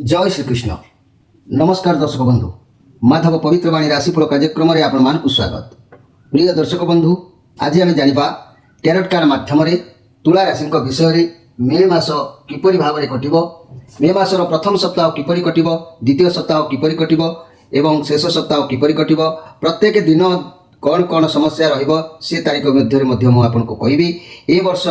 जय श्रीकृष्ण। नमस्कार दर्शक बंधु, माधव पवित्रवाणी राशिफल कार्यक्रम में आपण मान स्वागत। प्रिय दर्शक बंधु, आज आम जाना टैरोट कार्ड माध्यम तुला राशि विषय मे मास किपरि भाव में कटिब, मे मासर प्रथम सप्ताह किपरि कटिब, द्वितीय सप्ताह किपरि कटिब एवं शेष सप्ताह किपरि कटिब, प्रत्येक दिन कौन कौन समस्या रहिबो से तारीख मध्य आपको कहबी। ए वर्ष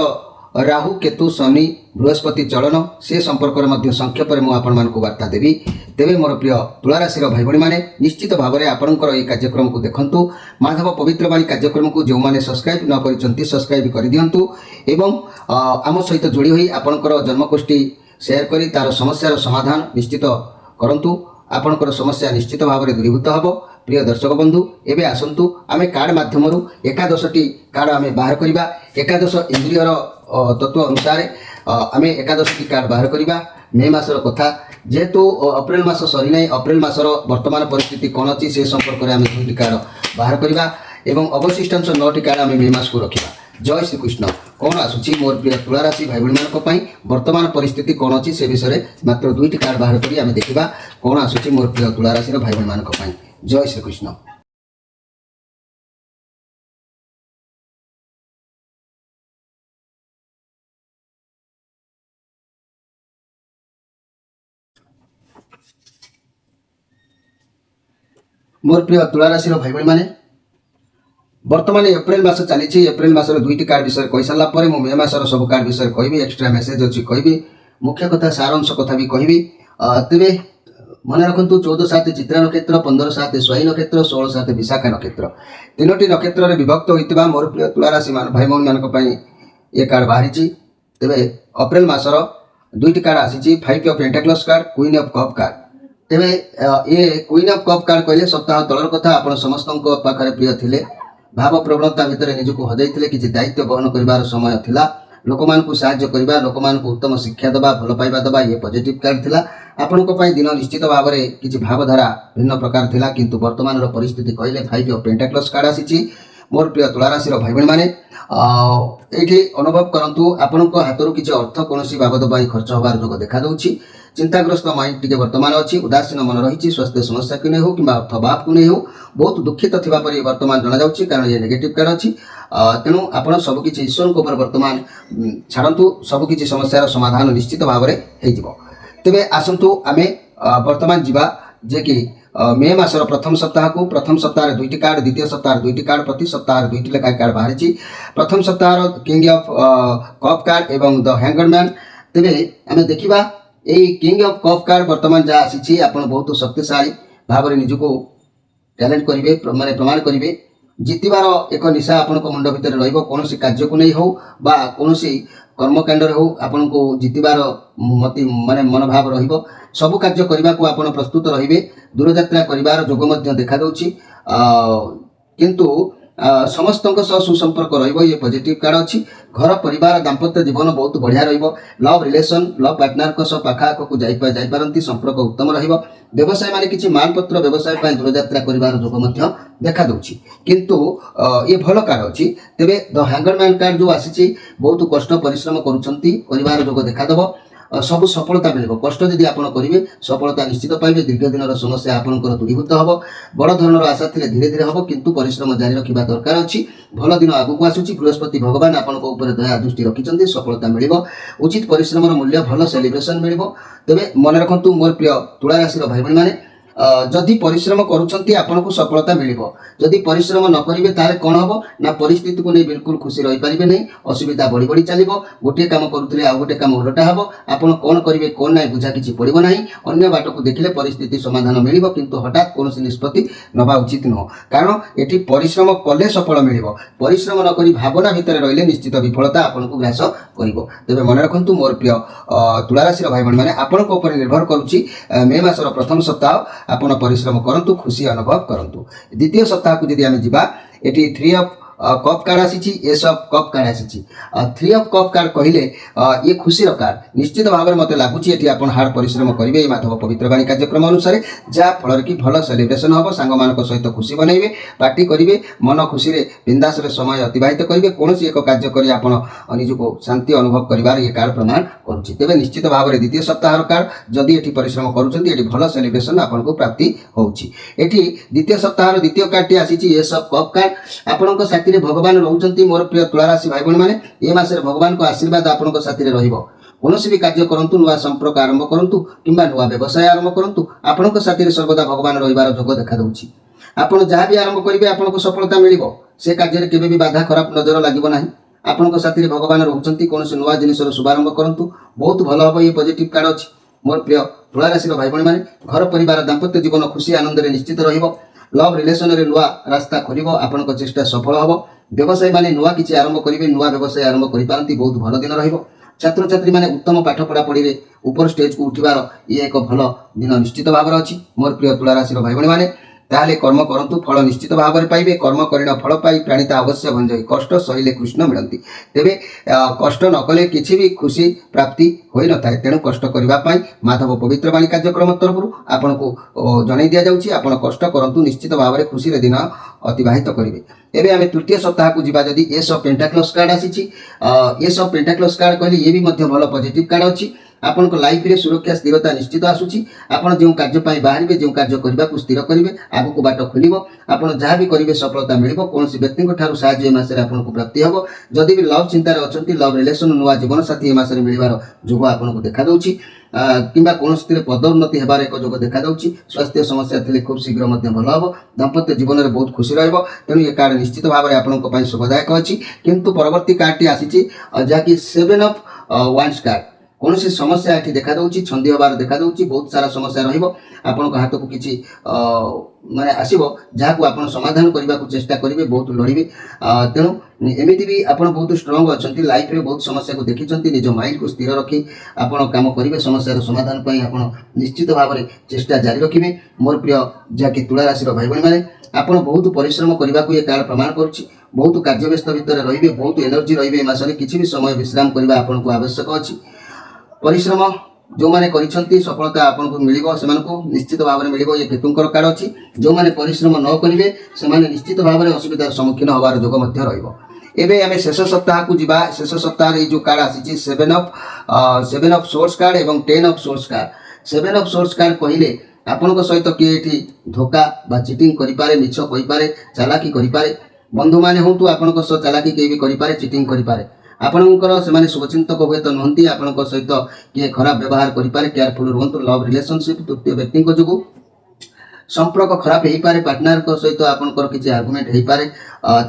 राहु केतु शनि बृहस्पति चलन से संपर्क में संक्षेप में मुझे वार्ता देवी। तेरे मोर प्रिय तुला राशि भाई भाई मैंने निश्चित भाव में आपंकर ये कार्यक्रम को देखु। माधव पवित्रवाणी कार्यक्रम को जो मैंने सब्सक्राइब न कर सब्सक्राइब कर दिंतु एवं आम सहित जोड़ी हुई आपंकर जन्मगोष्ठी शेयर कर तार समस्यार समाधान निश्चित करंतु। आपंकर समस्या निश्चित भाव में दूरीभूत हम। प्रिय दर्शक बंधु, एवं आसतु आम कार्ड मध्यम 11टी कार्ड आम बाहर करवा। 11 इंद्रियर तत्व अनुसार आम 11टी कार्ड बाहर करवा। मे मासर कथा जेहेतु अप्रैल मास सरी ना, अप्रैल मासर वर्तमान परिस्थिति कौन अच्छी से संपर्क में आम 2टी कार्ड बाहर करवा एवं अवशिष्टांश 9टी कार्ड आम मे मास को रखा। जय श्रीकृष्ण। कौन आसूची मोर प्रिय तुला राशि भाई भाई वर्तमान परिस्थिति कौन अच्छी से विषय मात्र 2टी कार्ड बाहर करी आम देखा कौन आसूची मोर प्रिय तुला राशि भाई भाई। जय श्रीकृष्ण। मोर प्रिय तुला राशि भाई भाई मैंने वर्तमान एप्रिल मास चली। एप्रिल मासर 2टी कार्ड विषय कही सारा मे मासर सब कार्ड विषय कहि। एक्सट्रा मेसेज अच्छी कहि, मुख्य कथा सारांश कथा भी कहि। तेरे मन रखु 14/7 चित्रा नक्षत्र, 15/7 स्वाई नक्षत्र, 16/7 विशाखा नक्षत्र, 3टी नक्षत्र विभक्त होता मोर प्रिय तुला राशि भाई भाई ये कार्ड बाहरी। तेरे अप्रैल मासर 2टी कार्ड आसी 5 of pentacles card, queen of cup card. तेरे ये क्वीन ऑफ कप कार्ड कहले सप्ताह तलर कथा आप समस्त पाखे प्रिय थिले, भाव प्रवणता भितर निजक हजाई किसी दायित्व बहन कर समय थिला, लोक मानकु साहाय्य करबा, लोक मानकु उत्तम शिक्षा दबा, भल पाइबा दबा, ये पॉजिटिव कार्ड थिला। आपनको पई दिन निश्चित भाव में किसी भावधारा भिन्न प्रकार थिला, किंतु वर्तमान परिस्थिति कहले 5 ऑफ पेंटाक्लस कार्ड आसी। मोर प्रिय तुला राशि भाई भाई मैंने ये अनुभव करंतु आपनको हाथरू किसी अर्थ कौन बाबद खर्च होबार जोग देखा दूची। चिंताग्रस्त माइंड टी वर्तमान अच्छी, उदासीन मन रही, स्वास्थ्य समस्या को नहीं हो कि अर्थ अभाव को नहीं हो बहुत दुखित थी वर्तमान जना जाऊँगी, कारण ये नेगेटिव कार्ड अच्छी। तेणु आप सबकि ईश्वर को वर्तमान छाड़ू, सबकि समस्यार समाधान निश्चित भाव में हो। तेरे आसतु आम वर्तमान जीवा जे कि मे मासर प्रथम सप्ताह को, प्रथम सप्ताह 2टी कार्ड, द्वितीय सप्ताह 2टी कार्ड, प्रति सप्ताह 2टी लेखा कार्ड बाहरी। प्रथम सप्ताह किंग ऑफ कप कार्ड एवं द हैंगड मैन। तेरे आम देखा यही किंग ऑफ कप कार्ड वर्तमान जहाँ आसी आप बहुत शक्तिशाली भाव में निजक टैलेंट करेंगे, माने प्रमाण करेंगे। जितबार एक निशा आपण मुंड भितर कौन कार्य को नहीं हो बा कौन कर्मकांड हो आपन को जितबार मति माने मनोभाव रहिबो, सबु कार्य करने को आप प्रस्तुत रहिबे। दूरयात्रा करिवार जोग मध्य देखा दउची, किंतु समस्त सुसंपर्क रहिबो, ये पॉजिटिव कार्ड अच्छी। घर परिवार दाम्पत्य जीवन बहुत बढ़िया रहिबो। लव रिलेशन लव पार्टनर को सब पाखाक को जाइपारती, संपर्क उत्तम रहिबो। व्यवसाय माने किछि मालपत्र व्यवसाय पर दूरयात्रा करिवार जोग मध्य देखा दउची, किंतु ये भल कार्ड अच्छी। तेबे द हैंगड मैन कार्ड जो आसी बहुत कष्ट परिश्रम करुछंती, परिवार जोग देखा दबो, सब सफलता मिल। कष्ट जदि आप करेंगे सफलता निश्चित पाइबे। दीर्घ दिन समस्या आपंकर दूरीभूत हम। बड़ धरणर आशा थे धीरे धीरे हम, किंतु परिश्रम जारी रखा दरकार अच्छी। भल दिन आगक आसूची, बृहस्पति भगवान आपंक दया दृष्टि रखिंट, सफलता मिल। उचित परिश्रम मूल्य भल सेलिब्रेशन मिल। तेरे मन रखु मोर प्रिय तुला राशि भाई भाई मैंने जदि परिश्रम करुछंती आपनको सफलता मिलिबो, जदि परिश्रम न करिवे तारे कोन हबो ना परिस्थिति को नहीं बिल्कुल खुशी रही पारिबे नहीं, असुविधा बढ़ी बढ़ी चलिबो। गोटे काम करुथले आ गोटे काम उल्टा हबो, आपण कोन करिवे कोन नाही बुझा किछि पड़िबो नाही। अन्य बाट को देखिले परिस्थिति समाधान मिलिबो, किंतु हठात कोनोसी निष्पत्ति नबा उचित न, कारण एठी परिश्रम कले सफल मिलिबो। परिश्रम न करी भावना भितर रहिले निश्चित विफलता आपनको ग्रास करिबो। तेबे मन रखंतु मोर प्रिय तुला राशि भाई भाई माने आपनको ऊपर निर्भर करूची। मे मासर प्रथम सप्ताह आपण परिश्रम करंतु, खुशी अनुभव करंतु। द्वितीय सप्ताह को यदि आम जा, ये 3 ऑफ कप कार्ड आसी एस ऑफ कप कार्ड आसी 3 ऑफ कप कार्ड कहले ये खुशी कार्ड निश्चित भाव में मत लगुच ये आप हार्ड परिश्रम करेंगे माधव पवित्र बाणी कार्यक्रम अनुसार जहाँ फल कि भल सेलिब्रेशन हम सांग मान सहित खुशी बनइबे पार्टी करेंगे मन खुशी बिंदास समय अतिबाहित करेंगे कौन एक कार्य कर निजको शांति अनुभव कर ये कार्ड प्रमाण करुच्ची तेज निश्चित भाव में द्वितीय सप्ताह कार्ड जदि ये परिश्रम करुँच भल सेलिब्रेशन आपको प्राप्ति होची एठी द्वितीय सप्ताह द्वितीय कार्ड आसी एस ऑफ कप कार्ड आपन साथी भगवान रोचंती मोर प्रिय तुला राशि भाई बहन मैंने ये मासरे भगवान को आशीर्वाद आपन साथी रहिबो कौन भी कार्य करूँ नुआ संपर्क आरंभ करूँ कि नुआ व्यवसाय आरंभ करूँ आपण साथी सर्वदा भगवान रहिबार जोग देखा दूची आपड़ जहाँ भी आरंभ करेंगे आपको सफलता मिल से कार्य केवे भी बाधा खराब नजर लगे ना आपण साथी भगवान रोचंती कौन नुआ जिनिस शुभारंभ करूँ बहुत भल हम ये पॉजिटिव कार्ड अच्छी मोर प्रिय तुला राशि भाई बहन मैंने घर परिवार दाम्पत्य जीवन खुशी आनंद निश्चित रहिबो लव रिलेशन रे नुआ रास्ता खोल आपण चेष्टा सफल हम व्यवसायी माने नुआ किसी आरंभ करेंगे नुआ व्यवसाय आरंभ कर बहुत भल दिन रहिबो छात्र छात्री माने उत्तम पाठ पढ़ा पढ़ी ऊपर स्टेज को उठिबार ये एक भल दिन निश्चित भाव में अच्छी मोर प्रिय तुला राशि भाई बहन मैंने ताहले कर्म करंतु फल निश्चित भाव में पाइबे कर्म करिण फल पाई प्राणिता अवश्य भंजई कष्ट सहिले कृष्ण मिलती तेबे कष्ट न कले किछि भी खुशी प्राप्ति होई न थाए तेणु कष्ट करबा पाई माधव पवित्र बाणी कार्यक्रम तरफ आपन को जणाई दिया जाउची आपन कष्ट करंतु निश्चित भाव में खुशी रे दिन अतिबाहित करिवे एबे आमे तृतीय सप्ताह को जिबा जदी एस ऑफ पेंटाक्लस कार्ड आसीची एस ऑफ पेंटाक्लस कार्ड कहले ये भी मध्य भल पॉजिटिव कार्ड अछि आपण लाइफ रे सुरक्षा स्थिरता निश्चित आसुची आपण जो कार्य बाहर जो कार्य करने को स्थिर करेंगे आग को बाट खोल आपड़ जहाँ भी करेंगे सफलता मिल कौन व्यक्ति साहय मसरे आपको प्राप्ति हम जदि भी लव चिंतार अच्छा लव रिलेशन नुआ जीवन साथी मसरे मिलवार जोग आपको देखा दूची कि कौन पदोन्नति होबार एक जोग देखा दूची स्वास्थ्य समस्या थे खूब शीघ्र भल हम दाम्पत्य जीवन में बहुत खुशी रहा तेणु ये कार्ड निश्चित भाव में आपंप शुभदायक अच्छी किंतु परवर्ती कार्ड आसी जहाँकि 7 ऑफ वांड्स कार्ड कौन सी समस्या ये देखा दूची छंदी हबार देखा दूची बहुत सारा समस्या रहा हाथ को किसी माने आसो जहाँ को आप समाधान करने को चेष्टा करेंगे बहुत लड़े तेणु एमती भी आप बहुत स्ट्रंग अच्छा लाइफ में बहुत समस्या को देखी निज माइंड को स्थिर रखी आप कम करेंगे समस्या समाधान पर आप निश्चित भाव में चेष्टा जारी रखिए मोर प्रिय जहाँकि तुला राशि भाई बहन मैंने आप बहुत परिश्रम करने को ये कार्ड प्रमाण करुच्ची बहुत कार्यव्यस्त भितर रही बहुत एनर्जी रही मसरे किसी भी समय विश्राम करने आपको आवश्यक अच्छी परिश्रम जो मैंने सफलता आपको मिल से निश्चित भाव में मिल ये केतुंकर कार्ड अच्छी जो मैंने परिश्रम न करेंगे से निश्चित भाव में असुविधार सम्मुखीन हबार जोग एबे आमे शेष सप्ताह को जीवा शेष सप्ताह जो कार्ड आसी 7 ऑफ सोर्स कार्ड एवं 10 of source card 7 of source card कहले आपण सहित किए धोखा बा चिटिंग करिपारे मिछ कहिपारे चालाकी करिपारे बंधु माने होतु आपण सह चालाकी के भी करिपारे चिटिंग करिपारे आपणकर से शुभचिंतक हुए तो नुहति आपण सहित किए खराब व्यवहार करें केयरफुल रुहतु लव रिलेशनशिप तृतीय व्यक्ति जो संपर्क खराब हो पारे पार्टनर सहित आपंकर किसी आर्गुमेंट हो पारे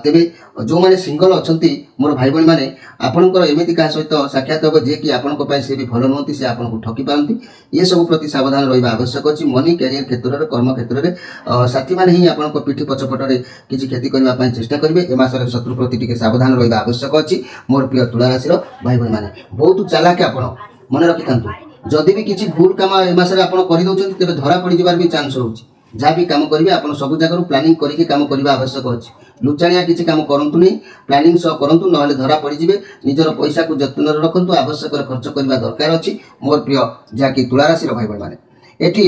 तेरे जो मैंने सिंगल अच्छा मोर भाई बहन मैंने आपंकर एमती क्या सहित साक्षात हे जी कि आपंप सी भी भल नुहति से आपको ठकी पारती ये सब प्रति सावधान रहा आवश्यक अच्छी मनी कैरियर क्षेत्र में कर्म क्षेत्र में साथी मैंने ही आप पिठी पछपटे किसी क्षति करने चेष्टा करेंगे ए मसर शत्रु प्रति टी सावधान रहा आवश्यक अच्छी मोर प्रिय तुला राशि भाई बहन मैंने बहुत चालाक आप मन रखी था जदि भी किसी भूल कम ए मसरे आप तेज धरा पड़ जार भी चान्स रोचे जहाँ भी कम करेंगे आप सब जगह प्लानिंग करके काम करने आवश्यक अच्छी लुचाणिया किसी कम करूँ नहीं प्लानिंग सह करूँ ना धरा पड़े निजर पैसा को जत्न रखु आवश्यक खर्च करने दरकार अच्छी मोर प्रिय जहाँकि तुला राशि भाई बहन मैंने एटी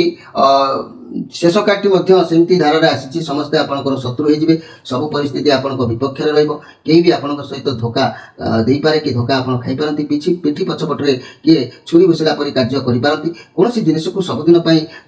शेष कार्ड सेमती धारा आसी समस्ते आपंकर शत्रु हो सब परिस्थिति आपण विपक्ष रही भी आपण सहित धोखा दे पारे कि धोखा आप खाई पारती पिठी पछपटे किए छुरी भूसला पर कार्य करें कौन जिनिस को सबुदिन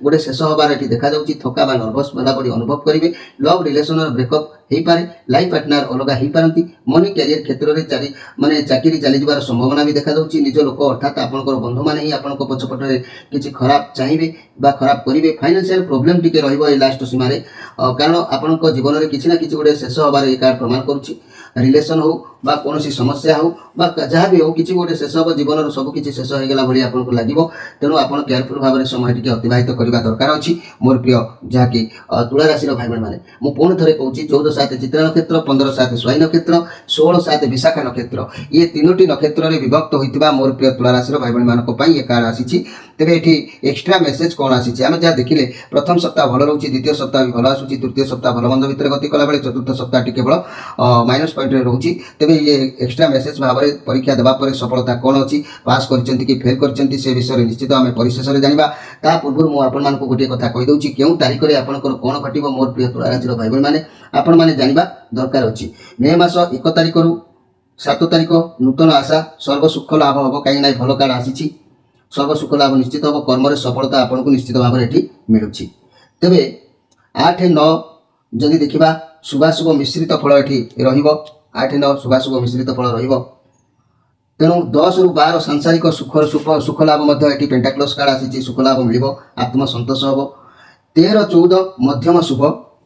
गोटे शेष हबार ये देखा थका नर्भस वाला बड़ी अनुभव करेंगे लव रिलेशन ब्रेकअप हो पारे लाइफ पार्टनर अलग हो पारती मनी कैरियर क्षेत्र में माने चाकरी चली जावार संभावना भी देखा निज लोक अर्थात आपंकर बंधु मैंने ही आप पछपटे किसी खराब चाहिए खराब करेंगे फाइनेंशियल प्रोब्लेम टी रही लास्ट सीमार कारण आपण जीवन में किसी ना कि गोटे शेष हबार ये कार्ड प्रमाण करुच्ची रिलेशन हो बा कौन समस्या हो जहाँ भी हो किसी गोटे शेष हम जीवन सबकि शेष होगा भाई आपको लगे तेणु आप केयरफुल भाव में समय टी अतिबाहित करने दरकार अच्छी मोर प्रिय जहाँकि तुला राशि भाई बहन मैंने मुझे पुणी थे कहूँ 14/7 चित्रा नक्षत्र 15/7 स्वाई नक्षत्र 16/7 विशाखा नक्षत्र ये तीनोटी नक्षत्र में विभक्त होता मोर प्रिय तुला राशि भाई बहन मानी ये कार्ड आसी तेरे ये एक्सट्रा मेसेज कौन आसी आम जहाँ देखिले प्रथम सप्ताह भल रोचे द्वितीय सप्ताह भी भल आसूँ तृतीय सप्ताह भल मंद भितर गति कला बेले चतुर्थ सप्ताह टी केवल माइनस पॉइंट रोचे तेरे ये एक्सट्रा मेसेज भाव में परीक्षा देवा सफलता कौन अच्छी पास कर फेल कर विषय निश्चित आम परिशेष में जाना ता पूर्व मुझे गोटे कथा कहीदे क्यों तारीख में आपंकर कौन घट मोर प्रिय तुला राशि भाई बहन मैंने आपण मैंने जाना दरकार अच्छी मे मास 1 तारिख रु 7 तारिख नूतन आशा सर्व सुख लाभ हम कहीं भल कार्ड आसी सर्व सुख लाभ निश्चित हम कर्म सफलता आपको निश्चित भाव में मिलूँ तेरे 8-9 जदि देखा शुभाशुभ मिश्रित फल ये 8-9 शुभाशुभ मिश्रित फल तेणु 10 रु 12 सांसारिक सुख लाभ ये पेंटाक्लस कार्ड आसी सुख लाभ मिल आत्मसंतोष हम 13-14 मध्यम शुभ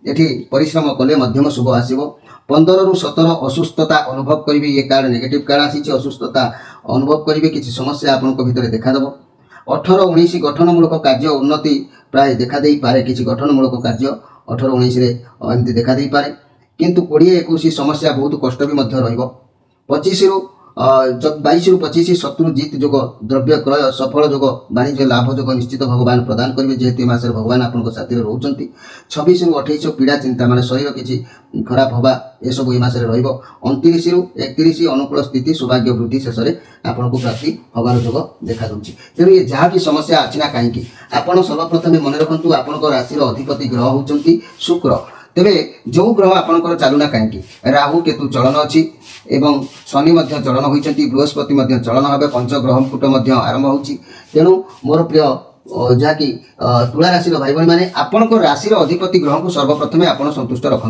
ये परिश्रम कले मध्यम शुभ आसो 15 रु 17 असुस्थता अनुभव करेंगे ये कार्ड नेगेटिव कार्ड आसी असुस्थता अनुभव करेंगे किसी समस्या आपंक भितर देखादेव 18-19 गठनमूलक कार्य उन्नति प्राय देखा पारे किसी गठनमूलक कार्य 18-19 एमती देखा पारे किंतु 20-21 समस्या बहुत कष्ट भी 25 रु 22 रु 25 शत्रु जीत जोग द्रव्य क्रय सफल जोग वाणिज्य लाभ जोग निश्चित भगवान प्रदान करेंगे जेहेतु मासरे भगवान आपको साथी रोचंती 26 रु 28 पीड़ा चिंता माने शरीर किसी खराब हवा ये सब ये मासरे रहिबो 29 रु 31 अनुकूल स्थिति सौभाग्य वृद्धि शेष में आपको प्राप्ति हबार जोग देखा दूची तेणु ये जहाँ भी समस्या अच्छी ना कहीं आपड़ सर्वप्रथम मन रखु आपंकर राशि अधिपति ग्रह होती शुक्र तेरे जो ग्रह आपंकर चलुना कहीं राहु केतु चलन अच्छी एवं शनि चलन होती बृहस्पति चलन हे पंच ग्रहकूट आरंभ हो तेणु मोर प्रिय जहाँकि तुला राशि भाई भाई मैंने आपण राशि अधिपति ग्रह को सर्वप्रथम आप संतुष्ट रखु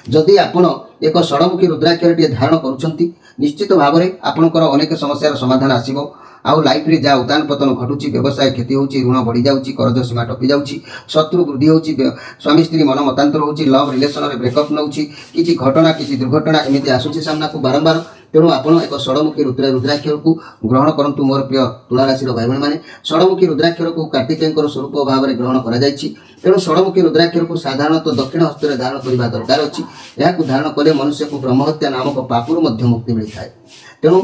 जदि आपण एक षड़मुखी रुद्राक्षर धारण करुँच निश्चित भाव में आपंकर अनेक समस्यार समाधान आसो आउ लाइफ रे जहाँ उतान पतन घटुची व्यवसाय क्षति होची ऋण बढ़ी जाउची कर्ज सीमा टपी जाउची शत्रु वृद्धि होची स्वामी स्त्री मन मतांतर होची लव रिलेशन रे ब्रेकअप नउची किछि घटना किछि दुर्घटना एमिति आसुची सामना को बारंबार तेणु आपण एक षड़मुखी रुद्राक्षर को ग्रहण करंतु मोर प्रिय तुला राशि भाई बहन मैंने षड़मुखी रुद्राक्षर को कार्तिकेयर स्वरूप भाव में ग्रहण करा जायछि तेणु षड़मुखी रुद्राक्षर को साधारणतः दक्षिण हस्त में धारण करने दरकार अच्छी यह धारण कले मनुष्य को ब्रह्महत्या नामक पापरू मुक्ति मिलता है तेणु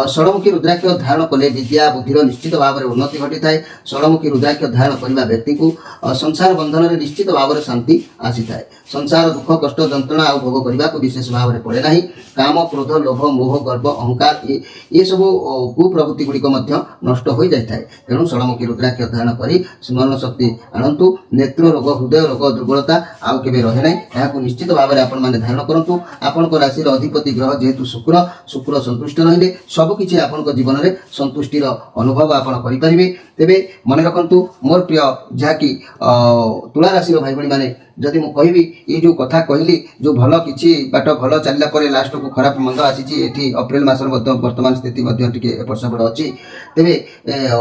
षड़मुखी रुद्राक्ष धारण कले विद्या बुद्धिर निश्चित भाव में उन्नति घटी थाए षड़मुखी रुद्राक्ष धारण करने व्यक्ति को संसार बंधन में निश्चित भाव में शांति आसी थाए संसार दुख कष्ट जंत्रणा आ भोग करने को विशेष भाव में पड़े नहीं काम क्रोध लोभ मोह गर्व अहंकार ये सब कुप्रवृत्ति गुड़िक नष्ट हो जाए तेणु षड़मुखी रुद्राक्ष धारण कर स्मरण शक्ति आणतु नेत्र रोग हृदय रोग दुर्बलता आउ के रहे ना यहाँ निश्चित भाव में आपण मैंने धारण करूँ आपण राशि अधिपति ग्रह जेहेतु शुक्र संतुष्ट रही सबकि आपन जीवन में संतुष्टिर अनुभव आप तेरे मन रखु मोर प्रिय जहाँकि तुला राशि भाई भाई मैंने जदि मुझे कहबी ये जो कथा कहली जो भल कि बाट भल चलला लास्ट को खराब मंद आसी अप्रैल मास वर्तमान स्थिति एपट सेपट अच्छी तेरे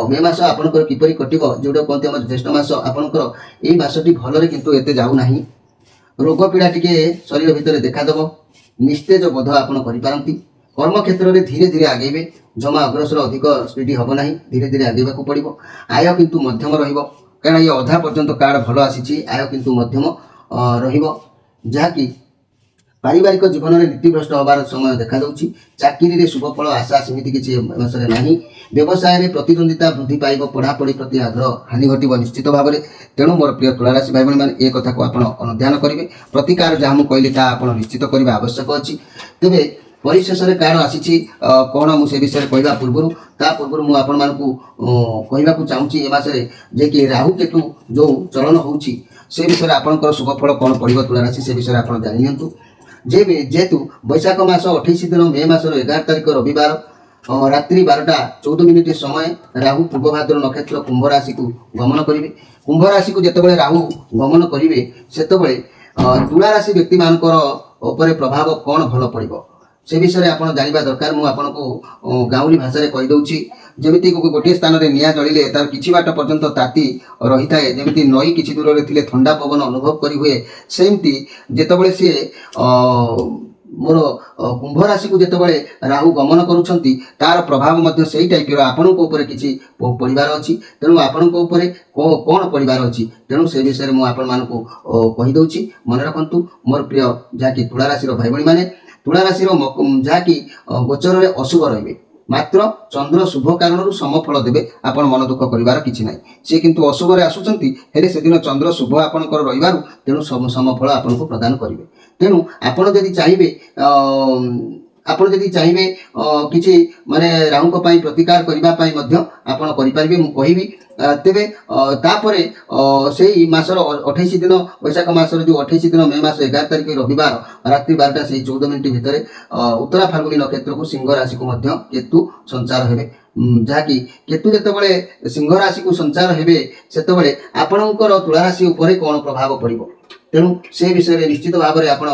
मे मास आपंकर किपरि कटिब जोटा कहते हैं ज्येष्ठ मास आपंकर ये मसटी भलरे किंतु एते जाऊना रोग पीड़ा टी शरीर भितर देखादेव निस्तेज बोध आपड़ करपारती कर्म क्षेत्र में धीरे धीरे आगेबे जमा अग्रसर अधिक स्पीड हम ना धीरे धीरे आगेबा पड़ो आय किंतु मध्यम रहा ये अधा पर्यंत कार्ड भल आसी आय किंतु मध्यम रहाँकि पारिवारिक जीवन में नीतिभ्रष्ट हबार समय देखा दूची चाकरी में शुभफल आशा सेमती किसी मासरे ना व्यवसाय में प्रतिद्वंदिता वृद्धि पाइब पढ़ापढ़ी प्रति आग्रह हानि घट निश्चित भाव में तेणु मोर प्रिय तुला राशि भाई मैंने ये कथा को आप अनुध्यान करेंगे प्रतिकार जहाँ मुझे कहली आप निश्चित करने आवश्यक अच्छी तेरे परिशेष कार्ड आसी कौन मुझे विषय कहवा पूर्व पूर्व मुझे आपण मानक चाहूँगी ए मसरे जे कि राहु केतु जो चलन होची से विषय आपंकर शुभफल कौन पड़ो तुला राशि से विषय आप जानी जेहेतु वैशाख मास 28 दिन मे मासर 11 तारिख रविवार रात्रि 12:14 समय राहु पूर्व भाद्र नक्षत्र कुंभ राशि को गमन करेंगे कुंभ राशि को जिते राहु गमन करेंगे से तुला राशि व्यक्ति मानकर प्रभाव कौन भल पड़ो से विषय आप जानवा दरकार मुझे गाँवली भाषा में कहीदे जमी गोटे स्थान में निआ जलिले तार किछि बाट पर्यंत ताती रही थाए जमी नई किछि दूर रे थिले ठंडा पवन अनुभव करी हुए सेमती जेतबेले सी मोर कुंभ राशि को जितेबाला राहु गमन करुँच तार प्रभाव मध्य से टाइपर आपण किसी पड़ार अच्छी तेणु आपण कौन पड़ार अच्छी तेणु से विषय में आपण मानक कहीदे मन रखु मोर प्रिय जहाँकि तुला राशि भाई भाई मैंने तुला राशि जहाँकि गोचर में अशुभ रे मात्र चंद्र शुभ कारण समफल देवे आपण मन दुख कर कि ना सी किंतु अशुभ आसुँच से दिन चंद्र शुभ आपंकर रही तेणु समफल आपन को प्रदान करेंगे तेणु आपण जदि चाहिए आपण जदि चाहिए किसी माने राहु प्रतिकार करने आपण करें मुझे तेरे तापर से मासर 28 दिन वैशाख मासर जो 28 दिन मे मास 11 तारिख रविवार रात्रि 12टा से 14 मिनिट भितर उत्तरा फाल्गुनी नक्षत्र को सिंह राशि को केतु संचार हेबे जहाँकि केतु जितेबाला सिंह राशि को संचार हेबे सेतेबाला आपणकर तुला राशि उपरे कौन प्रभाव पड़िबो तेणु से विषय में निश्चित भाव में आपड़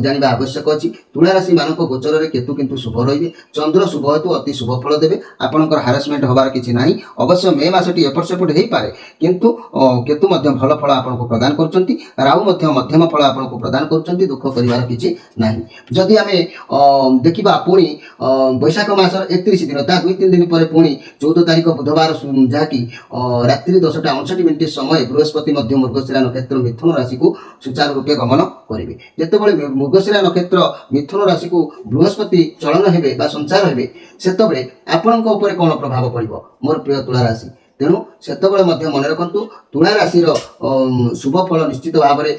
जानवा आवश्यक अच्छी तुला राशि मान गोचर में केतु किंतु शुभ रे चंद्र शुभ हेतु अति शुभ फल देवे आपंकर हारासमेंट हबार किसी ना अवश्य मे मसटी एपट सेपट हो पाए किंतु केतु भल फल आपको प्रदान कर राहु मध्यम फल आपको प्रदान कर दुख कर किसी ना जदि आम देखा पुणी बैशाख मासर 31 दिन ता 2-3 दिन पर पुणी 14 तारिख बुधवार जहाँकि रात्रि 10टा 59 समय बृहस्पति मृगशिरा नक्षत्र मिथुन राशि को सुचारू रूपे गमन करेंगे जितेबाला मृगशिरा नक्षत्र मिथुन राशि को बृहस्पति चलन हेबे बा संचार हेबे सेतबेले आपण कौन प्रभाव पड़ो मोर प्रिय तुला राशि तेणु सेतबेले मन रखु तुला राशि शुभ फल निश्चित भाव में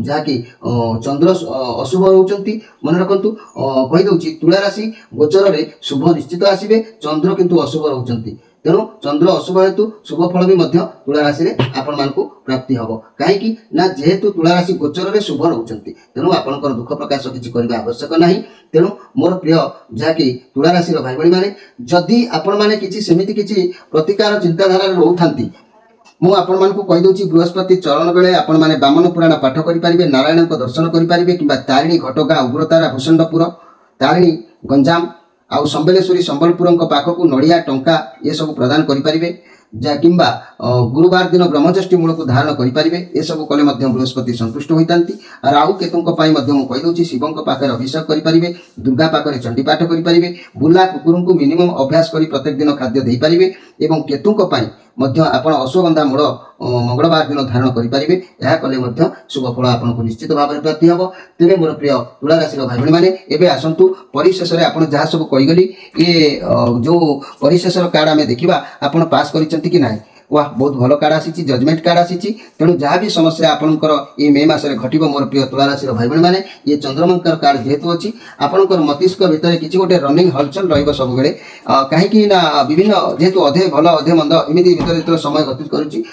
जहाँकि चंद्र अशुभ रोचंती मन रखु कहीदे तुला राशि गोचर में शुभ निश्चित आसवे चंद्र किंतु अशुभ रोचंती तेणु चंद्र अशुभ हेतु शुभ फल भी तुला राशि आपण मान प्राप्ति हम कहीं जेहेतु तुला राशि गोचर में शुभ रोचंती तेणु आपंकर दुख प्रकाश किसी करने आवश्यक ना तेणु मोर प्रिय जहाँकि तुला राशि भाई भाई मैंने जदि आपण मैंने किसी सेमिति किसी प्रतिकार चिंताधारा रोथांती मु आपण मानकु कहि दउची बृहस्पति चरण बेले आपण माने वामन पुराण पाठ करि परिबे नारायण को दर्शन करि परिबे किबा तारिणी घटगां उग्रतारा भूषंडपुर तारिणी गंजाम आउ संबलेश्वरी संबलपुर पाखक नड़िया टंका ये सब प्रदान करें जा किंबा गुरुवार दिन ब्रह्मज्येष्ठी मूल को धारण करें ये सब कले बृहस्पति संतुष्ट होता राहु केतु कहीदे शिवों पाखे अभिषेक करें दुर्गा पाखे चंडीपाठ करें बुला कुकुर को मिनिमम अभ्यास कर प्रत्येक दिन खाद्य दे पारे और केतु आपण अश्वगंधा मूल मंगलवार दिन धारण करें यह कले शुभ फल आपको निश्चित भाव में प्राप्ति हम तेरे मोर प्रिय तुला राशि भाई भाई मैंने एवं आसतु परिशेष में आप जहाँ सब कहीगली ये जो परिशेष कार्ड आम देखा आप पास कि ना वाह बहुत भल कार्ड आसी जजमेंट कार्ड आसी तेणु जहाँ भी समस्या आपंकर ये मे मसरे घटो मोर प्रिय तुला राशि भाई भाई मैंने ये चंद्रमांकर कार्ड जेहेतु अच्छी आपंकर मस्तिष्क भितर किसी गोटे रनिंग हलचल रब कहीं विभिन्न जेहेतु अधे भल अधे मंद एमती भितर जो समय गति करुँचे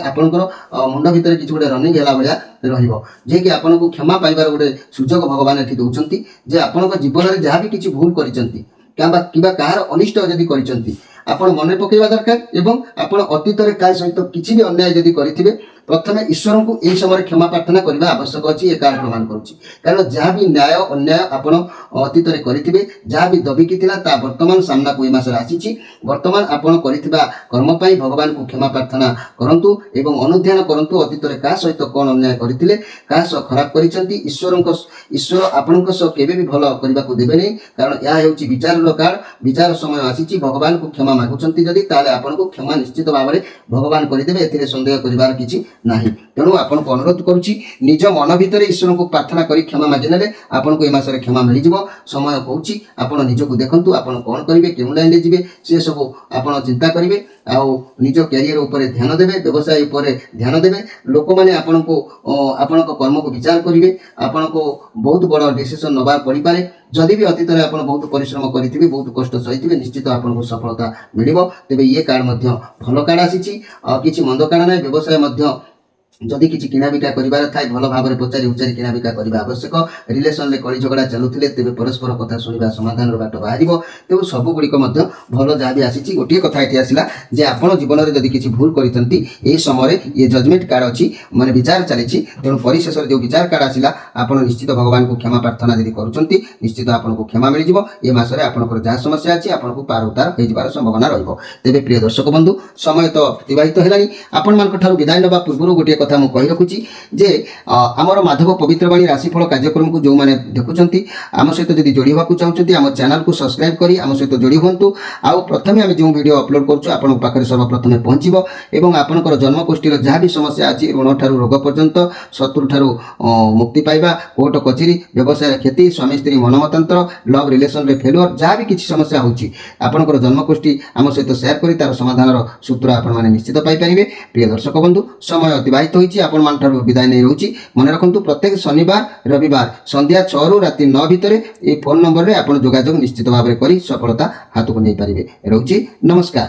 आपंकर मुंड भितर किसी गोटे रनिंग है भाया रही आपन को क्षमा पाइबार गोटे सुजोग भगवान ये दौरान जे आपण जीवन में जहाँ भी किसी भूल कर कहार अनिष्ट जदि कर आपण मन पकेवा दरकार एवं आपण अतीत क्या सहित किसी भी अन्याय जदि करेंगे प्रथम ईश्वर को यही समय क्षमा प्रार्थना करने आवश्यक अच्छी ये कार्ड प्रमाण करुँची कारण जहाँ भी न्याय अन्याय आपण अतीत करेंगे जहाँ भी दबिकी ता वर्तमान सामना को मसरे आसी वर्तमान आपण कर्म भगवान को क्षमा प्रार्थना करूँ एवं अनुध्यान करूँ अतीत क्या सहित कौन अन्याय करते क्या सह खराब कर ईश्वर आपण केवे भी भल करने को देवे नहीं कारण यह हूँ विचार कार्ड विचार समय आसी भगवान को क्षमा मागुंट जदि आपन को क्षमा निश्चित भाव में भगवान करदे ए सन्देह कर किसी नहीं तेणु आपन को अनुरोध करुच्ची निज मन भितर ईश्वर को प्रार्थना करी क्षमा मागि नेले आपन को ए मासरे क्षमा मिल जिवो समय कहूँ आपन निजको देखंतु आपन कौन करेंगे केउ लाइन जीवे से सब आपन चिंता करेंगे आउ निज कैरियर उपर ध्यान देवे व्यवसाय उपर ध्यान देवे लोक मैंने आपन को कर्म को विचार करेंगे आपन को बहुत बड़ डिसीजन नबार पड़ पारे जदि भी अतीत में आप बहुत परिश्रम करेंगे बहुत कष्ट सही निश्चित आपको सफलता मिल तेज ये कार्ड भल कार्ड आसी किसी मंद कार्ड ना व्यवसाय जदि किसी किणाबिका करार थाए भल भाव में पचारि उचारि किणाबिका करने आवश्यक रिलेसन में कली झगड़ा चलुते तेज परस्पर कथा शुणा समाधान बाट बाहर तेज सबुगुड़िक भल जहाँ भी आसी गोटे कथा ये आसला जे आपण जीवन में जदि किसी भूल कर समय ये जजमेंट कार्ड अच्छी मैंने विचार चली तेणु परिशेष जो विचार कार्ड आसला आप निश्चित भगवान को क्षमा प्रार्थना यदि करुँच निश्चित आपको क्षमा मिल ये मसरे आपंकर जहाँ समस्या अच्छी आपको पार उतार हो संभावना रही तेज प्रिय दर्शक बंधु समय तो अतिबाहित है आपण मान विदाय नवा पूर्व गोटे କଥା ମୁଁ କହି ରଖୁଛି ଯେ ଆମର ମାଧବ ପବିତ୍ରବାଣୀ ରାଶିଫଳ କାର୍ଯ୍ୟକ୍ରମକୁ ଯେଉଁମାନେ ଦେଖୁଛନ୍ତି ଆମ ସହିତ ଯଦି ଯୋଡ଼ି ହେବାକୁ ଚାହୁଁଛନ୍ତି ଆମ ଚ୍ୟାନେଲକୁ ସବସ୍କ୍ରାଇବ୍ କରି ଆମ ସହିତ ଯୋଡ଼ି ହୁଅନ୍ତୁ। ଆଉ ପ୍ରଥମେ ଆମେ ଯେଉଁ ଭିଡ଼ିଓ ଅପଲୋଡ଼ କରୁଛୁ ଆପଣଙ୍କ ପାଖରେ ସର୍ବପ୍ରଥମେ ପହଞ୍ଚିବ ଏବଂ ଆପଣଙ୍କର ଜନ୍ମଗୋଷ୍ଠୀର ଯାହା ବି ସମସ୍ୟା ଅଛି ଋଣ ଠାରୁ ରୋଗ ପର୍ଯ୍ୟନ୍ତ, ଶତ୍ରୁ ଠାରୁ ମୁକ୍ତି ପାଇବା, କୋର୍ଟ କଚେରୀ, ବ୍ୟବସାୟର କ୍ଷତି, ସ୍ୱାମୀ ସ୍ତ୍ରୀ ମନମତାନ୍ତର, ଲଭ୍ ରିଲେସନରେ ଫେଲୁଅର, ଯାହା ବି କିଛି ସମସ୍ୟା ହେଉଛି ଆପଣଙ୍କର ଜନ୍ମଗୋଷ୍ଠୀ ଆମ ସହିତ ସେୟାର କରି ତାର ସମାଧାନର ସୂତ୍ର ଆପଣମାନେ ନିଶ୍ଚିତ ପାଇପାରିବେ। ପ୍ରିୟ ଦର୍ଶକ ବନ୍ଧୁ, ସମୟ ଅତିବାହିତ ହୋଇଛି, ଆପଣମାନଙ୍କଠାରୁ ବିଦାୟ ନେଇ ରହୁଛି। ମନେ ରଖନ୍ତୁ ପ୍ରତ୍ୟେକ ଶନିବାର ରବିବାର ସନ୍ଧ୍ୟା 6ରୁ ରାତି 9 ଭିତରେ ଏହି ଫୋନ୍ ନମ୍ବରରେ ଆପଣ ଯୋଗାଯୋଗ ନିଶ୍ଚିତ ଭାବରେ କରି ସଫଳତା ହାତକୁ ନେଇପାରିବେ। ରହୁଛି, ନମସ୍କାର।